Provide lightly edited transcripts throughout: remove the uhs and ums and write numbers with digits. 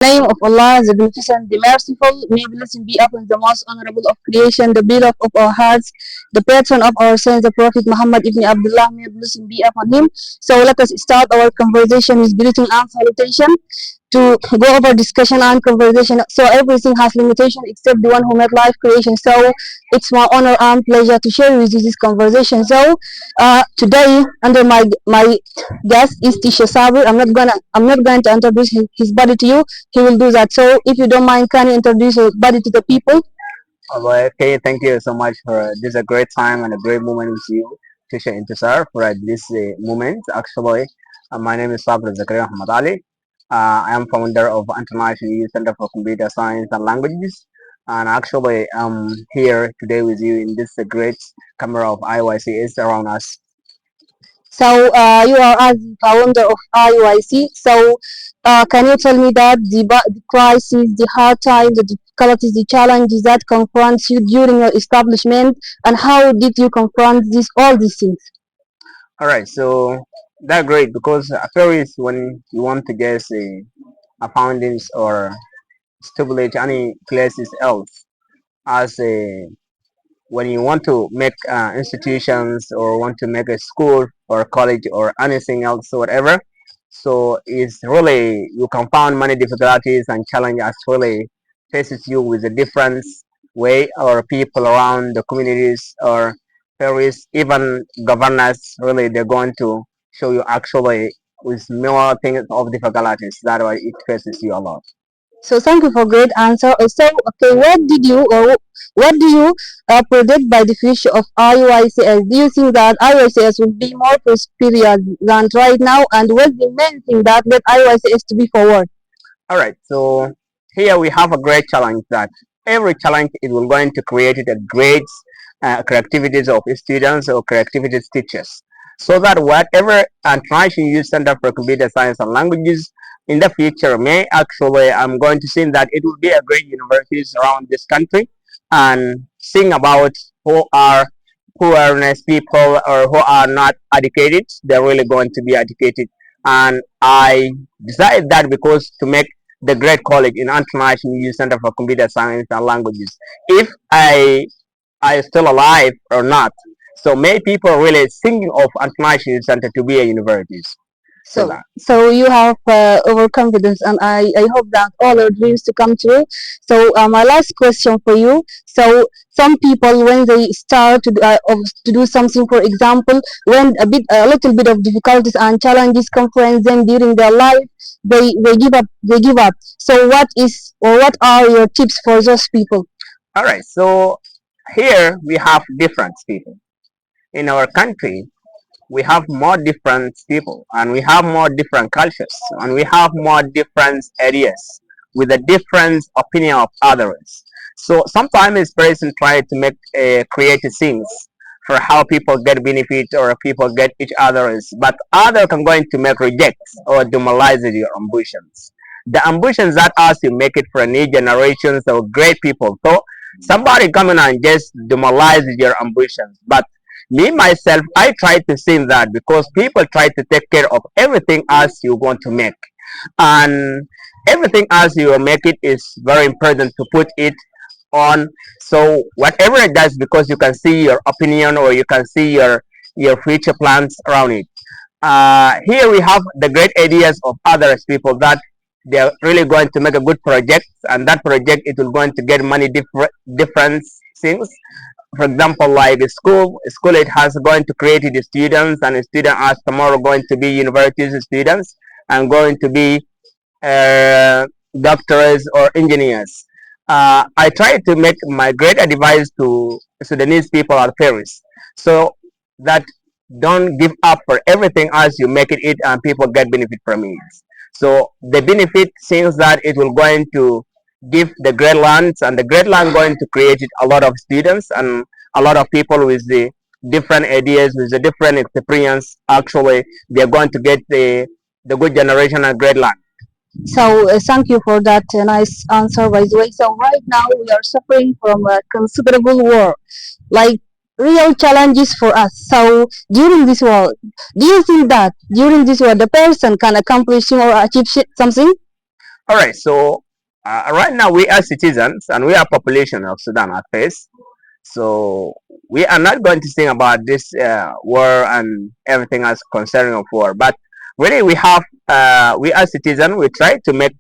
Name of Allah, the Beneficent, the Merciful, may blessing be upon the most honorable of creation, the beloved of our hearts, the patron of our saints, the Prophet Muhammad ibn Abdullah, may blessing be upon him. So let us start our conversation with greeting and salutation to go over discussion and conversation. So everything has limitation except the one who made life creation. So it's my honor and pleasure to share with you this conversation. So today, under my guest is Tisha Sabir. I'm not going to introduce his body to you. He will do that. So if you don't mind, can you introduce your body to the people? Okay, thank you so much for this a great time and a great moment with you, Tisha Intisar, for this moment. Actually, my name is Sabr Zakaria Ahmad Ali. I am founder of International Youth Center for Computer Science and Languages. And actually, I'm here today with you in this great camera of IYCS around us. So you are as the founder of IYC. So can you tell me that the crisis, the hard times, the difficulties, the challenges that confronts you during your establishment, and how did you confront all these things? All right, so that's great because first when you want to get a foundings or stimulate any places else as a when you want to make institutions or want to make a school or college or anything else or whatever, so it's really you can find many difficulties and challenges as really faces you with a different way or people around the communities or various even governors really they're going to show you actually with more things of difficulties that way it faces you a lot. So thank you for great answer. So okay, what do you predict by the future of IYCS? Do you think that IYCS will be more prosperous than right now? And what's the main thing that led IYCS to be forward? All right, so here we have a great challenge that every challenge it will going to create a great creativities of students or creativities teachers. So that whatever international youth center for computer science and languages in the future may actually I'm going to see that it will be a great universities around this country and sing about who are poorness people or who are not educated, they're really going to be educated. And I decided that because to make the great college in International Youth Center for Computer Science and Languages. If I still alive or not, so many people really thinking of International Youth Center to be a university. So you have overconfidence, and I hope that all your dreams to come true. So my last question for you. So some people, when they start to do something, for example, when a little bit of difficulties and challenges confront them during their life, they give up. They give up. So what are your tips for those people? All right. So here we have different people in our country. We have more different people and we have more different cultures and we have more different areas with a different opinion of others. So sometimes person try to make creative things for how people get benefit or people get each others, but other can going to make rejects or demoralize your ambitions. The ambitions that us you make it for new generations of great people. So somebody coming and just demoralize your ambitions, but me myself I try to see that because people try to take care of everything else you want to make and everything else you make it is very important to put it on. So whatever it does because you can see your opinion or you can see your future plans around it. Here we have the great ideas of others people that they're really going to make a good project and that project it will going to get many different things. For example, like school it has going to create the students and the student are tomorrow going to be university students and going to be uh, doctors or engineers. I try to make my great advice to Sudanese people are parents, so that don't give up for everything as you make it and people get benefit from it. So the benefit seems that it will going to give the great lands and the great land going to create a lot of students and a lot of people with the different ideas with the different experience actually they're going to get the good generation and great land. So thank you for that nice answer, by the way. So right now we are suffering from a considerable war, like real challenges for us. So during this war, do you think that during this war the person can accomplish or achieve something? All right, so right now we are citizens and we are population of Sudan at first. So we are not going to sing about this war and everything as concerning of war, but really we are citizens. We try to make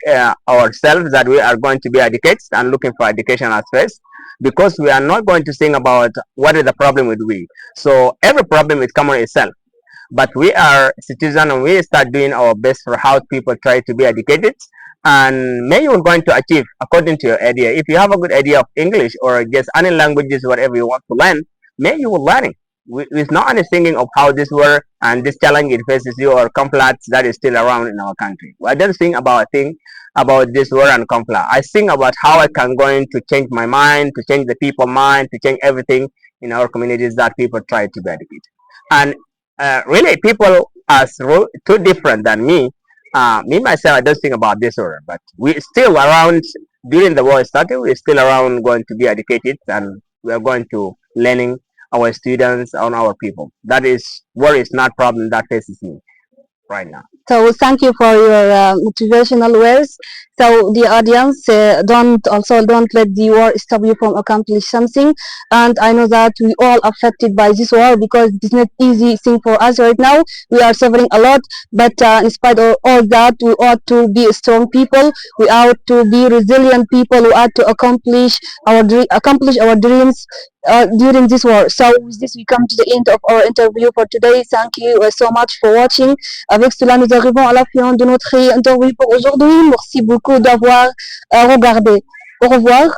ourselves that we are going to be educated and looking for education as first, because we are not going to sing about what is the problem with we. So every problem is common itself, but we are citizens and we start doing our best for how people try to be educated, and maybe you're going to achieve according to your idea. If you have a good idea of English or just any languages, whatever you want to learn, maybe you will learn it with not only thinking of how this work and this challenge it faces you or conflicts that is still around in our country. I don't think about this war and conflict. I think about how I can going to change my mind, to change the people mind, to change everything in our communities that people try to be educated. And really, people are too different than me. Me myself, I don't think about this order, but we still around during the war started. We're still around going to be educated, and we are going to learning our students and our people. That is war is not problem that faces me right now. So thank you for your motivational words. So the audience, don't let the war stop you from accomplish something. And I know that we all affected by this war because it's not easy thing for us right now. We are suffering a lot, but in spite of all that, we ought to be strong people. We ought to be resilient people. We ought to accomplish our dreams during this war. So with this, we come to the end of our interview for today. Thank you so much for watching. Avec cela, nous arrivons à la fin de notre interview pour aujourd'hui. Merci beaucoup d'avoir regardé. Au revoir.